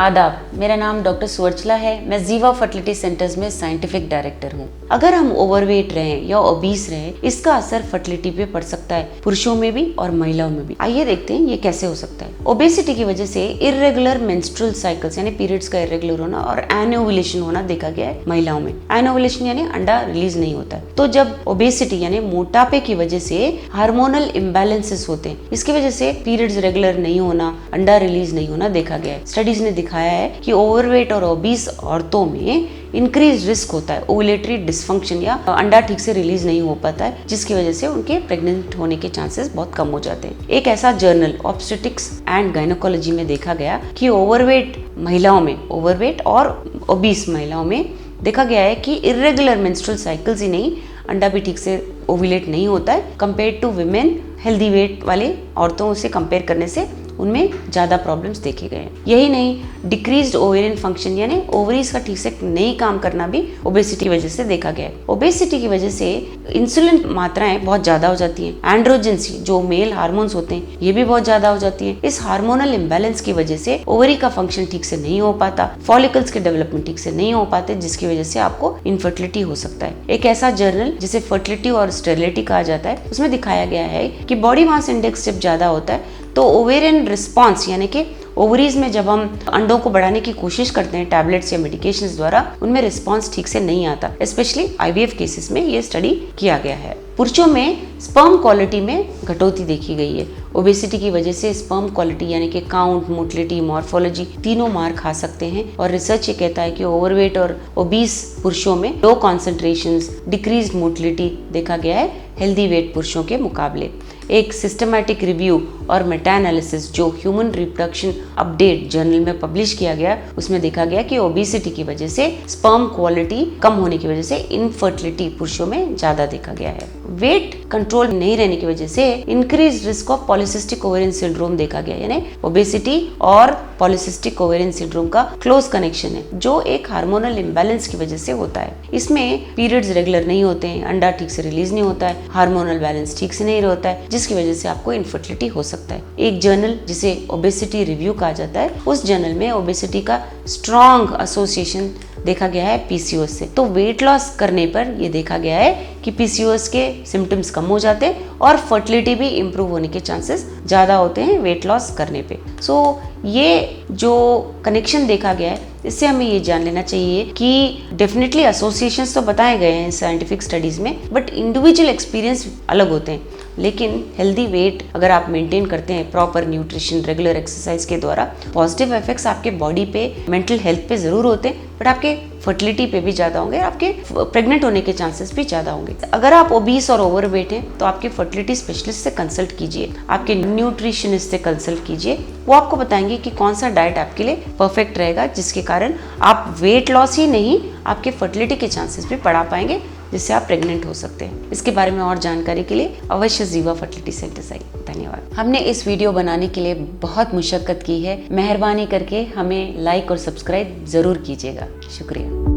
आदाब, मेरा नाम डॉक्टर सुवर्चला है। मैं जीवा फर्टिलिटी सेंटर्स में साइंटिफिक डायरेक्टर हूँ। अगर हम ओवरवेट रहें या ओबीस रहें, इसका असर फर्टिलिटी पे पड़ सकता है, पुरुषों में भी और महिलाओं में भी। आइए देखते हैं ये कैसे हो सकता है। ओबेसिटी की वजह से इर्रेगुलर मेंस्ट्रुअल साइकिल्स यानी पीरियड्स का इर्रेगुलर होना और एनोवुलेशन होना देखा गया है महिलाओं में। एनोवुलेशन यानी अंडा रिलीज नहीं होता है। तो जब ओबेसिटी यानी मोटापे की वजह से हार्मोनल इम्बैलेंसेस होते हैं, इसकी वजह से पीरियड्स रेगुलर नहीं होना, अंडा रिलीज नहीं होना देखा गया है। स्टडीज ने दिखाया है कि ओवरवेट और ओबीस औरतों में इंक्रीज रिस्क होता है ओवुलेटरी डिसफंक्शन या अंडा ठीक से रिलीज नहीं हो पाता है, जिसकी वजह से उनके प्रेग्नेंट होने के चांसेस बहुत कम हो जाते हैं। एक ऐसा जर्नल ऑब्स्टेटिक्स एंड गायनोकोलॉजी में देखा गया कि ओवरवेट महिलाओं में, ओवरवेट और ओबीस महिलाओं में देखा गया है कि इर्रेगुलर मेंस्ट्रुअल साइकिल्स ही नहीं, अंडा भी ठीक से ओवुलेट नहीं होता है। Compare to women, healthy weight वाले औरतों से कंपेयर करने से उनमें ज्यादा प्रॉब्लम्स देखे गए हैं। यही नहीं, डिक्रीज्ड ओवेरियन फंक्शन यानी ओवरीज का ठीक से नहीं काम करना भी ओबेसिटी की वजह से देखा गया है। ओबेसिटी की वजह से इंसुलिन मात्राएं बहुत ज्यादा हो जाती हैं। एंड्रोजेंसी जो मेल हार्मोन्स होते हैं, ये भी बहुत ज्यादा हो जाती है। इस हार्मोनल इम्बैलेंस की वजह से ओवरी का फंक्शन ठीक से नहीं हो पाता, फॉलिकल्स के डेवलपमेंट ठीक से नहीं हो पाते, जिसकी वजह से आपको इनफर्टिलिटी हो सकता है। एक ऐसा जर्नल जिसे फर्टिलिटी और स्टेरिलिटी कहा जाता है, उसमें दिखाया गया है कि बॉडी मास इंडेक्स जब ज्यादा होता है तो ओवेरियन रिस्पॉन्स यानी कि ओवरीज में जब हम अंडों को बढ़ाने की कोशिश करते हैं टैबलेट्स या मेडिकेशंस द्वारा, उनमें रिस्पॉन्स ठीक से नहीं आता। स्पेशली आईवीएफ केसेस में ये स्टडी किया गया है। पुरुषों में स्पर्म क्वालिटी में घटोती देखी गई है। ओबेसिटी की वजह से स्पर्म क्वालिटी यानी कि काउंट, मोटिलिटी, मॉर्फोलॉजी तीनों मार खा सकते हैं। और रिसर्च ये कहता है कि ओवरवेट और ओबीस पुरुषों में लो कॉन्सेंट्रेशंस, डिक्रीज्ड मोटिलिटी देखा गया है हेल्दी वेट पुरुषों के मुकाबले। एक सिस्टमैटिक रिव्यू और मेटा एनालिसिस जो ह्यूमन रिप्रोडक्शन अपडेट जर्नल में पब्लिश किया गया, उसमें देखा गया कि ओबेसिटी की वजह से स्पर्म क्वालिटी कम होने की वजह से इनफर्टिलिटी पुरुषों में ज्यादा देखा गया है। वेट कंट्रोल नहीं रहने की वजह से increase risk of polycystic ovarian syndrome देखा गया, यानी ओबेसिटी और पॉलिसिस्टिक ओवेरियन सिंड्रोम का क्लोज कनेक्शन है, जो एक हार्मोनल इम्बैलेंस की वजह से होता है। इसमें पीरियड्स रेगुलर नहीं होते हैं, अंडा ठीक से रिलीज नहीं होता है, हार्मोनल बैलेंस ठीक से नहीं रहता है, जिसकी वजह से आपको इनफर्टिलिटी हो सकता है। एक जर्नल जिसे ओबेसिटी रिव्यू कहा जाता है, उस जर्नल में ओबेसिटी का स्ट्रॉन्ग एसोसिएशन देखा गया है पीसीओएस से। तो वेट लॉस करने पर यह देखा गया है कि पीसीओएस के सिम्टम्स कम हो जाते हैं और फर्टिलिटी भी इंप्रूव होने के चांसेस ज्यादा होते हैं वेट लॉस करने पे। सो ये जो कनेक्शन देखा गया है, इससे हमें ये जान लेना चाहिए कि डेफिनेटली एसोसिएशंस तो बताए गए हैं साइंटिफिक स्टडीज में, बट इंडिविजुअल एक्सपीरियंस अलग होते हैं। लेकिन हेल्दी वेट अगर आप मेंटेन करते हैं प्रॉपर न्यूट्रिशन, रेगुलर एक्सरसाइज के द्वारा, पॉजिटिव इफेक्ट्स आपके बॉडी पे, मेंटल हेल्थ पे जरूर होते हैं, बट आपके फर्टिलिटी पे भी ज्यादा होंगे, आपके प्रेग्नेंट होने के चांसेस भी ज्यादा होंगे। अगर आप ओबीस और ओवरवेट हैं तो आपके फर्टिलिटी स्पेशलिस्ट से कंसल्ट कीजिए, आपके न्यूट्रिशनिस्ट से कंसल्ट कीजिए। वो आपको बताएंगे कि कौन सा डाइट आपके लिए परफेक्ट रहेगा, जिसके कारण आप वेट लॉस ही नहीं, आपके फर्टिलिटी के चांसेस भी बढ़ा पाएंगे, जिससे आप प्रेग्नेंट हो सकते हैं। इसके बारे में और जानकारी के लिए अवश्य जीवा फर्टिलिटी सेंटर्स आइए। धन्यवाद। हमने इस वीडियो बनाने के लिए बहुत मुशक्कत की है। मेहरबानी करके हमें लाइक और सब्सक्राइब जरूर कीजिएगा। शुक्रिया।